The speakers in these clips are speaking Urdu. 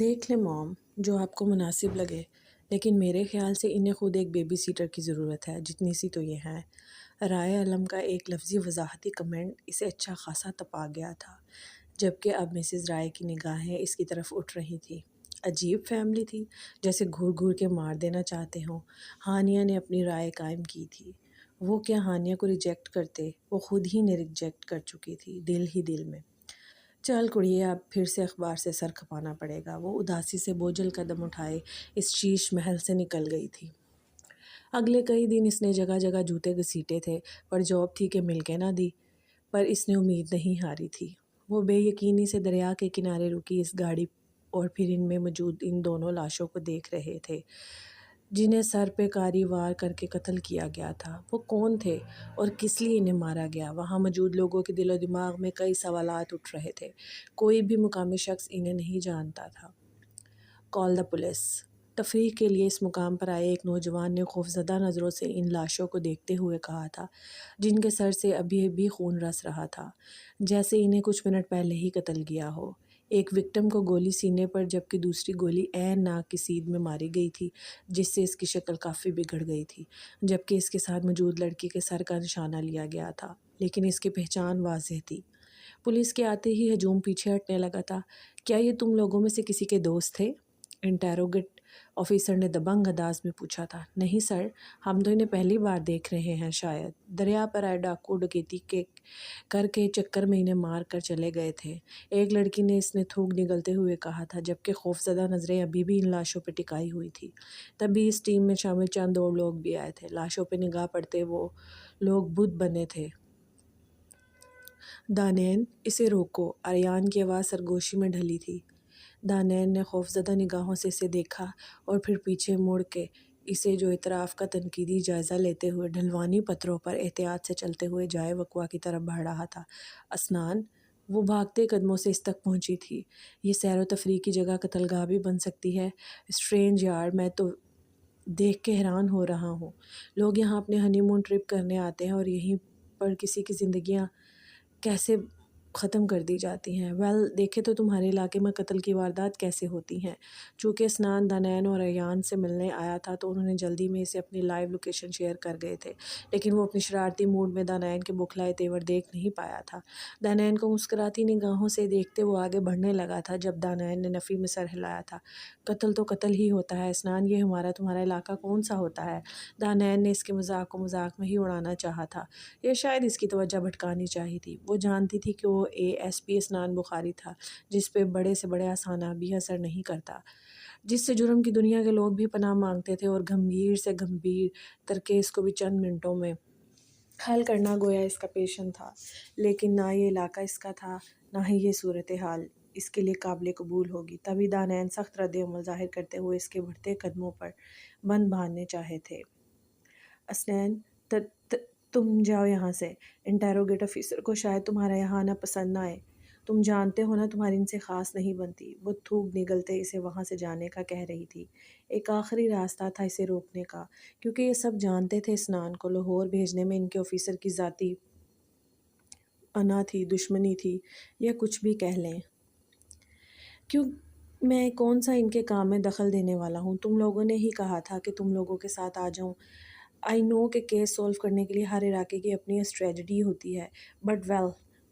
دیکھ لیں موم، جو آپ کو مناسب لگے، لیکن میرے خیال سے انہیں خود ایک بیبی سیٹر کی ضرورت ہے، جتنی سی تو یہ ہیں۔ رائے علم کا ایک لفظی وضاحتی کمنٹ اسے اچھا خاصا تپا گیا تھا، جبکہ اب مسز رائے کی نگاہیں اس کی طرف اٹھ رہی تھیں۔ عجیب فیملی تھی، جیسے گھور گھور کے مار دینا چاہتے ہوں۔ ہانیہ نے اپنی رائے قائم کی تھی۔ وہ کیا ہانیہ کو ریجیکٹ کرتے، وہ خود ہی نے ریجیکٹ کر چکی تھی، دل ہی دل میں۔ چل کڑیے، اب پھر سے اخبار سے سر کھپانا پڑے گا۔ وہ اداسی سے بوجھل قدم اٹھائے اس شیش محل سے نکل گئی تھی۔ اگلے کئی دن اس نے جگہ جگہ جوتے گھسیٹے تھے، پر جاب تھی کہ مل کے نہ دی۔ پر اس نے امید نہیں ہاری تھی۔ وہ بے یقینی سے دریا کے کنارے رکی اس گاڑی اور پھر ان میں موجود ان دونوں لاشوں کو دیکھ رہے تھے، جنہیں سر پہ کاری وار کر کے قتل کیا گیا تھا۔ وہ کون تھے اور کس لیے انہیں مارا گیا؟ وہاں موجود لوگوں کے دل و دماغ میں کئی سوالات اٹھ رہے تھے۔ کوئی بھی مقامی شخص انہیں نہیں جانتا تھا۔ کال دا پولیس۔ تفریح کے لیے اس مقام پر آئے ایک نوجوان نے خوفزدہ نظروں سے ان لاشوں کو دیکھتے ہوئے کہا تھا، جن کے سر سے ابھی بھی خون رس رہا تھا، جیسے انہیں کچھ منٹ پہلے ہی قتل کیا ہو۔ ایک وکٹم کو گولی سینے پر جبکہ دوسری گولی عین ناک کی سیدھ میں ماری گئی تھی، جس سے اس کی شکل کافی بگڑ گئی تھی، جبکہ اس کے ساتھ موجود لڑکی کے سر کا نشانہ لیا گیا تھا، لیکن اس کی پہچان واضح تھی۔ پولیس کے آتے ہی ہجوم پیچھے ہٹنے لگا تھا۔ کیا یہ تم لوگوں میں سے کسی کے دوست تھے؟ انٹیروگیٹ آفیسر نے دبنگ انداز میں پوچھا تھا۔ نہیں سر، ہم تو انہیں پہلی بار دیکھ رہے ہیں، شاید دریا پر آئے ڈاکو ڈکیتی کر کے چکر میں انہیں مار کر چلے گئے تھے، ایک لڑکی نے اس نے تھوک نگلتے ہوئے کہا تھا، جبکہ خوفزدہ نظریں ابھی بھی ان لاشوں پہ ٹکائی ہوئی تھی۔ تبھی اس ٹیم میں شامل چند اور لوگ بھی آئے تھے۔ لاشوں پہ نگاہ پڑتے وہ لوگ بت بنے تھے۔ دانین، اسے روکو! آریان کی آواز سرگوشی میں ڈھلی تھی۔ دانین نے خوفزدہ نگاہوں سے اسے دیکھا اور پھر پیچھے مڑ کے اسے جو اطراف کا تنقیدی جائزہ لیتے ہوئے ڈھلوانی پتھروں پر احتیاط سے چلتے ہوئے جائے وقوع کی طرف بڑھ رہا تھا۔ اسنان! وہ بھاگتے قدموں سے اس تک پہنچی تھی۔ یہ سیر و تفریح کی جگہ قتل گاہ بھی بن سکتی ہے۔ Strange yard! میں تو دیکھ کے حیران ہو رہا ہوں۔ لوگ یہاں اپنے ہنی مون ٹرپ کرنے آتے ہیں اور یہیں پر کسی کی زندگیاں کیسے ختم کر دی جاتی ہیں۔ دیکھے تو تمہارے علاقے میں قتل کی واردات کیسے ہوتی ہیں۔ چونکہ اسنان دانین اور ایان سے ملنے آیا تھا تو انہوں نے جلدی میں اسے اپنی لائیو لوکیشن شیئر کر گئے تھے، لیکن وہ اپنی شرارتی موڈ میں دانین کے بوکھلائے تیور دیکھ نہیں پایا تھا۔ دانین کو مسکراتی نگاہوں سے دیکھتے وہ آگے بڑھنے لگا تھا جب دانین نے نفی میں سر ہلایا تھا۔ قتل تو قتل ہی ہوتا ہے اسنان، یہ ہمارا تمہارا علاقہ کون سا ہوتا ہے؟ دانین نے اس کے مذاق کو مذاق میں ہی اڑانا چاہا تھا، یا شاید اس کی توجہ بھٹکانی چاہی تھی۔ وہ جانتی تھی کہ وہ ASP اسنان بخاری تھا، جس پہ بڑے سے بڑے افسانہ بھی اثر نہیں کرتا، جس سے جرم کی دنیا کے لوگ بھی پناہ مانگتے تھے، اور گھمگیر سے گھمبیر تر کیس کو بھی چند منٹوں میں حل کرنا گویا اس کا پیشن تھا۔ لیکن نہ یہ علاقہ اس کا تھا، نہ ہی یہ صورتحال اس کے لیے قابل قبول ہوگی۔ تبھی دانین سخت رد عمل ظاہر کرتے ہوئے اس کے بڑھتے قدموں پر بند باندھنے چاہے تھے۔ اسنین، تم جاؤ یہاں سے۔ انٹیروگیٹ آفیسر کو شاید تمہارا یہاں آنا پسند نہ آئے۔ تم جانتے ہو نا تمہاری ان سے خاص نہیں بنتی۔ وہ تھوک نگلتے اسے وہاں سے جانے کا کہہ رہی تھی۔ ایک آخری راستہ تھا اسے روکنے کا، کیونکہ یہ سب جانتے تھے اسنان کو لاہور بھیجنے میں ان کے آفیسر کی ذاتی انا تھی، دشمنی تھی، یا کچھ بھی کہہ لیں۔ کیوں میں کون سا ان کے کام میں دخل دینے والا ہوں؟ تم لوگوں نے ہی کہا تھا کہ تم لوگوں کے ساتھ آ جاؤں۔ آئی نو کہ کیس سولو کرنے کے لیے ہر علاقے کی اپنی اسٹریٹجی ہوتی ہے، بٹ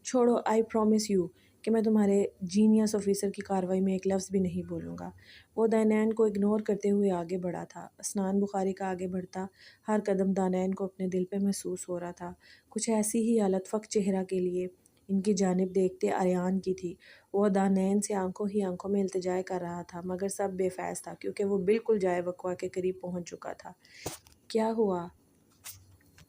چھوڑو، آئی پرومس یو کہ میں تمہارے جینیس آفیسر کی کارروائی میں ایک لفظ بھی نہیں بولوں گا۔ وہ دانین کو اگنور کرتے ہوئے آگے بڑھا تھا۔ اسنان بخاری کا آگے بڑھتا ہر قدم دانین کو اپنے دل پہ محسوس ہو رہا تھا۔ کچھ ایسی ہی حالت فق چہرہ کے لیے ان کی جانب دیکھتے آریان کی تھی۔ وہ دانین سے آنکھوں ہی آنکھوں میں التجائے کر رہا تھا، مگر سب بے فیض تھا، کیونکہ وہ بالکل جائے وقوع کے قریب پہنچ چکا تھا۔ کیا ہوا؟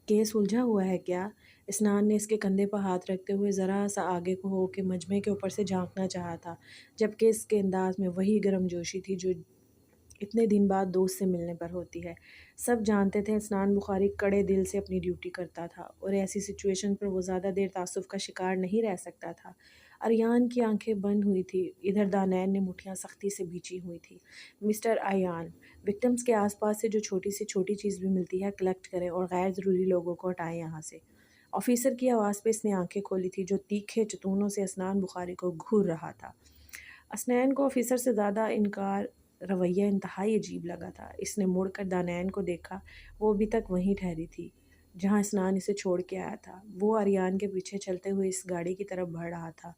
کیس الجھا ہوا ہے کیا؟ اسنان نے اس کے کندھے پر ہاتھ رکھتے ہوئے ذرا سا آگے کو ہو کے مجمع کے اوپر سے جھانکنا چاہا تھا، جبکہ اس کے انداز میں وہی گرم جوشی تھی جو اتنے دن بعد دوست سے ملنے پر ہوتی ہے۔ سب جانتے تھے اسنان بخاری کڑے دل سے اپنی ڈیوٹی کرتا تھا، اور ایسی سچویشن پر وہ زیادہ دیر تعصب کا شکار نہیں رہ سکتا تھا۔ آریان کی آنکھیں بند ہوئی تھی، ادھر دانین نے مٹھیاں سختی سے بھینچی ہوئی تھی۔ مسٹر آریان، وکٹمز کے آس پاس سے جو چھوٹی سے چھوٹی چیز بھی ملتی ہے کلیکٹ کریں اور غیر ضروری لوگوں کو ہٹائیں یہاں سے۔ آفیسر کی آواز پہ اس نے آنکھیں کھولی تھی جو تیکھے چتونوں سے اسنان بخاری کو گھور رہا تھا۔ اسنین کو آفیسر سے زیادہ انکار رویہ انتہائی عجیب لگا تھا۔ اس نے مڑ کر دانیال کو دیکھا، وہ ابھی تک وہیں ٹھہری تھی جہاں اسنان اسے چھوڑ کے آیا تھا۔ وہ آریان کے پیچھے چلتے ہوئے اس گاڑی کی طرف بڑھ رہا تھا۔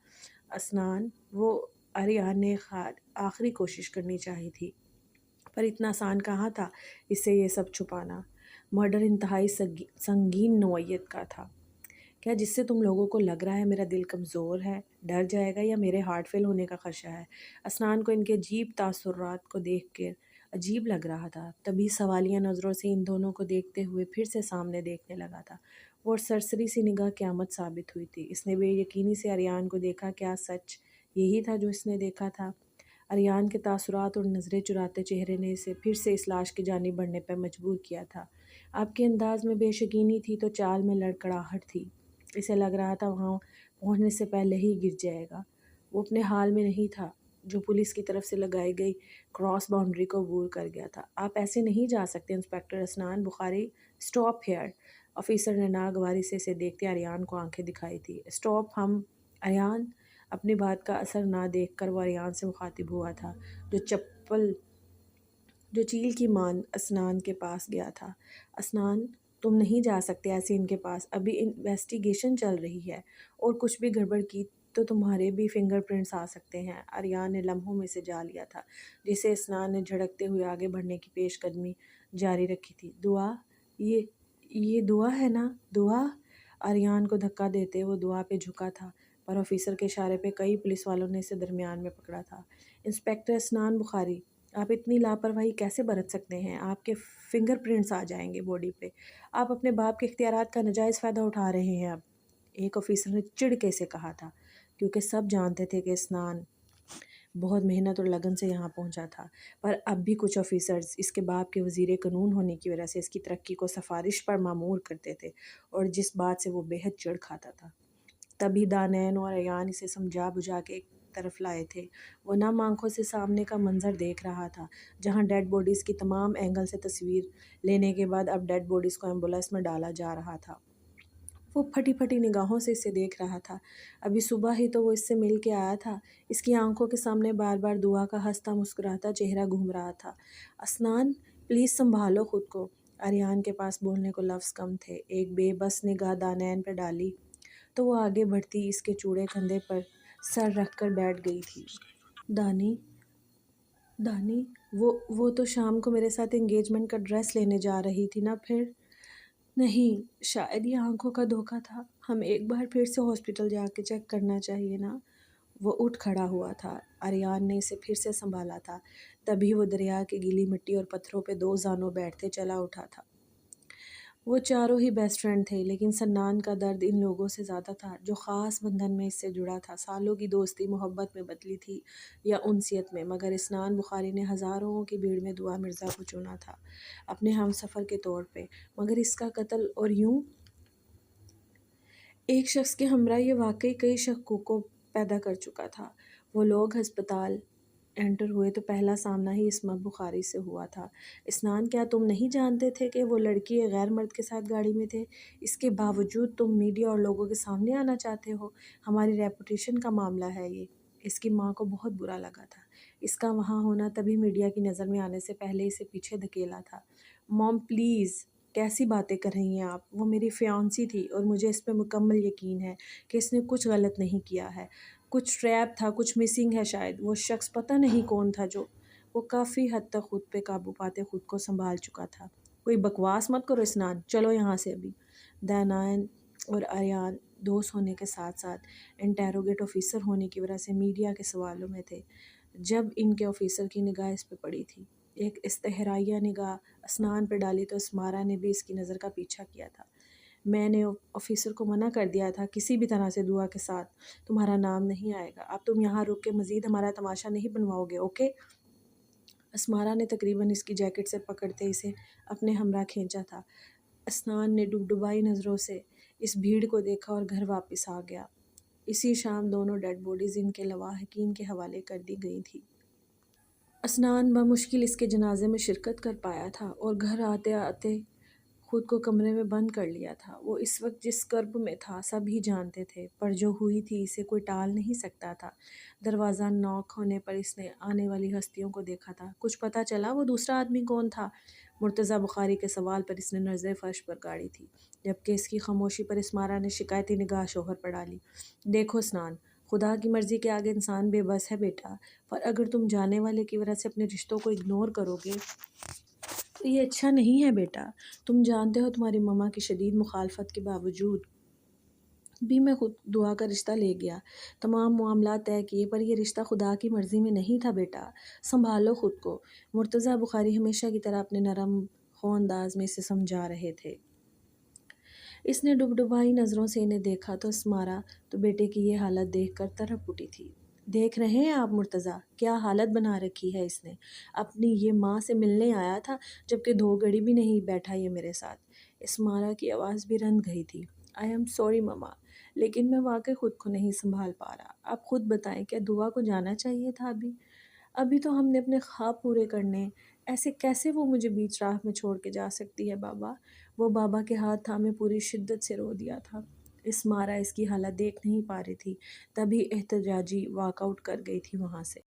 اسنان، وہ آریان نے آخری کوشش کرنی چاہی تھی، پر اتنا آسان کہاں تھا اس سے یہ سب چھپانا۔ مرڈر انتہائی سنگین نوعیت کا تھا۔ کیا جس سے تم لوگوں کو لگ رہا ہے میرا دل کمزور ہے، ڈر جائے گا، یا میرے ہارٹ فیل ہونے کا خدشہ ہے؟ اسنان کو ان کے عجیب تاثرات کو دیکھ کر عجیب لگ رہا تھا، تبھی سوالیہ نظروں سے ان دونوں کو دیکھتے ہوئے پھر سے سامنے دیکھنے لگا تھا۔ وہ سرسری سی نگاہ قیامت ثابت ہوئی تھی۔ اس نے بے یقینی سے آریان کو دیکھا۔ کیا سچ یہی تھا جو اس نے دیکھا تھا؟ آریان کے تاثرات اور نظریں چراتے چہرے نے اسے پھر سے اس لاش کی جانب بڑھنے پر مجبور کیا تھا۔ آپ کے انداز میں بے شکینی تھی تو چال میں لڑکڑاہٹ تھی۔ اسے لگ رہا تھا وہاں پہنچنے سے پہلے ہی گر جائے گا۔ وہ اپنے حال میں نہیں تھا جو پولیس کی طرف سے لگائی گئی کراس باؤنڈری کو عبور کر گیا تھا۔ آپ ایسے نہیں جا سکتے inspector Asnan Bukhari, stop here. Officer نے ناگواری سے اسے دیکھتے آریان کو آنکھیں دکھائی تھی۔ اسٹاپ ہم آریان؟ اپنی بات کا اثر نہ دیکھ کر وہ آریان سے مخاطب ہوا تھا جو چیل کی مان اسنان کے پاس گیا تھا۔ اسنان، تم نہیں جا سکتے ایسے ان کے پاس، ابھی انویسٹیگیشن چل رہی ہے، اور کچھ بھی گڑبڑ کی تو تمہارے بھی فنگر پرنٹس آ سکتے ہیں۔ آریان نے لمحوں میں سے جا لیا تھا جسے اسنان نے جھڑکتے ہوئے آگے بڑھنے کی پیش قدمی جاری رکھی تھی۔ دعا؟ یہ دعا ہے نا؟ دعا؟ آریان کو دھکا دیتے وہ دعا پہ جھکا تھا، پر آفیسر کے اشارے پہ کئی پولیس والوں نے اسے درمیان میں پکڑا تھا۔ انسپکٹر اسنان بخاری، آپ اتنی لاپرواہی کیسے برت سکتے ہیں؟ آپ کے فنگر پرنٹس آ جائیں گے باڈی پہ۔ آپ اپنے باپ کے اختیارات کا ناجائز فائدہ اٹھا رہے ہیں اب، ایک آفیسر نے چڑ کے سے کہا تھا، کیونکہ سب جانتے تھے کہ اسنان بہت محنت اور لگن سے یہاں پہنچا تھا، پر اب بھی کچھ آفیسرز اس کے باپ کے وزیر قانون ہونے کی وجہ سے اس کی ترقی کو سفارش پر معمور کرتے تھے، اور جس بات سے وہ بے حد چڑ کھاتا تھا۔ تبھی دانین اور ایان اسے سمجھا بجھا کے ایک طرف لائے تھے۔ وہ نم آنکھوں سے سامنے کا منظر دیکھ رہا تھا، جہاں ڈیڈ باڈیز کی تمام اینگل سے تصویر لینے کے بعد اب ڈیڈ باڈیز کو ایمبولینس میں ڈالا جا رہا تھا۔ وہ پھٹی پھٹی نگاہوں سے اسے دیکھ رہا تھا۔ ابھی صبح ہی تو وہ اس سے مل کے آیا تھا۔ اس کی آنکھوں کے سامنے بار بار دعا کا ہنستا مسکراتا چہرہ گھوم رہا تھا۔ اسنان، پلیز سنبھالو خود کو۔ آریان کے پاس بولنے کو لفظ کم تھے۔ ایک بے بس نگاہ دانین پہ ڈالی تو وہ آگے بڑھتی اس کے چوڑے کندھے پر سر رکھ کر بیٹھ گئی تھی۔ دانی، وہ تو شام کو میرے ساتھ انگیجمنٹ کا ڈریس لینے جا رہی تھی نا؟ پھر نہیں، شاید یہ آنکھوں کا دھوکہ تھا، ہم ایک بار پھر سے ہاسپٹل جا کے چیک کرنا چاہیے نا؟ وہ اٹھ کھڑا ہوا تھا۔ آریان نے اسے پھر سے سنبھالا تھا، تبھی وہ دریا کی گیلی مٹی اور پتھروں پہ دو زانوں بیٹھتے چلا اٹھا تھا۔ وہ چاروں ہی بیسٹ فرینڈ تھے، لیکن سنان کا درد ان لوگوں سے زیادہ تھا جو خاص بندھن میں اس سے جڑا تھا۔ سالوں کی دوستی محبت میں بدلی تھی یا انسیت میں، مگر اسنان بخاری نے ہزاروں کی بھیڑ میں دعا مرزا کو چنا تھا اپنے ہم سفر کے طور پہ، مگر اس کا قتل اور یوں ایک شخص کے ہمراہ یہ واقعی کئی شکوک کو پیدا کر چکا تھا۔ وہ لوگ ہسپتال انٹر ہوئے تو پہلا سامنا ہی عصمت بخاری سے ہوا تھا۔ اسنان، کیا تم نہیں جانتے تھے کہ وہ لڑکی ایک غیر مرد کے ساتھ گاڑی میں تھے؟ اس کے باوجود تم میڈیا اور لوگوں کے سامنے آنا چاہتے ہو؟ ہماری ریپوٹیشن کا معاملہ ہے یہ۔ اس کی ماں کو بہت برا لگا تھا اس کا وہاں ہونا، تبھی میڈیا کی نظر میں آنے سے پہلے اسے پیچھے دھکیلا تھا۔ موم پلیز، کیسی باتیں کر رہی ہیں آپ؟ وہ میری فیانسی تھی اور مجھے اس پہ مکمل یقین ہے کہ اس نے کچھ غلط نہیں کیا ہے۔ کچھ ٹریپ تھا، کچھ مسنگ ہے شاید۔ وہ شخص پتہ نہیں کون تھا جو وہ کافی حد تک خود پہ قابو پاتے خود کو سنبھال چکا تھا۔ کوئی بکواس مت کرو اسنان، چلو یہاں سے ابھی۔ دانائن اور آریان دوست ہونے کے ساتھ ساتھ انٹیروگیٹ آفیسر ہونے کی وجہ سے میڈیا کے سوالوں میں تھے۔ جب ان کے آفیسر کی نگاہ اس پہ پڑی تھی، ایک استہرائیہ نگاہ اسنان پہ ڈالی، تو اسمارا نے بھی اس کی نظر کا پیچھا کیا تھا۔ میں نے آفیسر کو منع کر دیا تھا کسی بھی طرح سے دعا کے ساتھ تمہارا نام نہیں آئے گا۔ اب تم یہاں رک کے مزید ہمارا تماشا نہیں بنواؤ گے، اوکے؟ اسمارا نے تقریباً اس کی جیکٹ سے پکڑتے اسے اپنے ہمراہ کھینچا تھا۔ اسنان نے ڈبڈبائی نظروں سے اس بھیڑ کو دیکھا اور گھر واپس آ گیا۔ اسی شام دونوں ڈیڈ باڈیز ان کے لواحقین کے حوالے کر دی گئی تھی۔ اسنان بمشکل اس کے جنازے میں شرکت کر پایا تھا اور گھر آتے آتے خود کو کمرے میں بند کر لیا تھا۔ وہ اس وقت جس کرب میں تھا سب ہی جانتے تھے، پر جو ہوئی تھی اسے کوئی ٹال نہیں سکتا تھا۔ دروازہ نوک ہونے پر اس نے آنے والی ہستیوں کو دیکھا تھا۔ کچھ پتہ چلا وہ دوسرا آدمی کون تھا؟ مرتضیٰ بخاری کے سوال پر اس نے نظریں فرش پر گاڑی تھی، جبکہ اس کی خاموشی پر اسمارا نے شکایتی نگاہ شوہر پر ڈالی۔ دیکھو سنان، خدا کی مرضی کے آگے انسان بے بس ہے بیٹا، پر اگر تم جانے والے کی وجہ سے اپنے رشتوں کو اگنور کرو گے تو یہ اچھا نہیں ہے بیٹا۔ تم جانتے ہو تمہاری ماما کی شدید مخالفت کے باوجود بھی میں خود دعا کا رشتہ لے گیا، تمام معاملات طے کیے، پر یہ رشتہ خدا کی مرضی میں نہیں تھا بیٹا۔ سنبھالو خود کو۔ مرتضیٰ بخاری ہمیشہ کی طرح اپنے نرم خوں انداز میں اسے سمجھا رہے تھے۔ اس نے ڈبڈبائی نظروں سے انہیں دیکھا تو اسمارا تو بیٹے کی یہ حالت دیکھ کر تڑپ اٹھی تھی۔ دیکھ رہے ہیں آپ مرتضیٰ، کیا حالت بنا رکھی ہے اس نے۔ اپنی یہ ماں سے ملنے آیا تھا، جبکہ 2 گھڑی بھی نہیں بیٹھا یہ میرے ساتھ۔ اسمارا کی آواز بھی رند گئی تھی۔ آئی ایم سوری ماما، لیکن میں واقعی خود کو نہیں سنبھال پا رہا۔ آپ خود بتائیں، کیا دعا کو جانا چاہیے تھا ابھی تو ہم نے اپنے خواب پورے کرنے، ایسے کیسے وہ مجھے بیچ راہ میں چھوڑ کے جا سکتی ہے بابا؟ وہ بابا کے ہاتھ تھامے پوری شدت سے رو دیا تھا۔ اسمارا اس کی حالت دیکھ نہیں پا رہی تھی، تبھی احتجاجی واک آؤٹ کر گئی تھی وہاں سے۔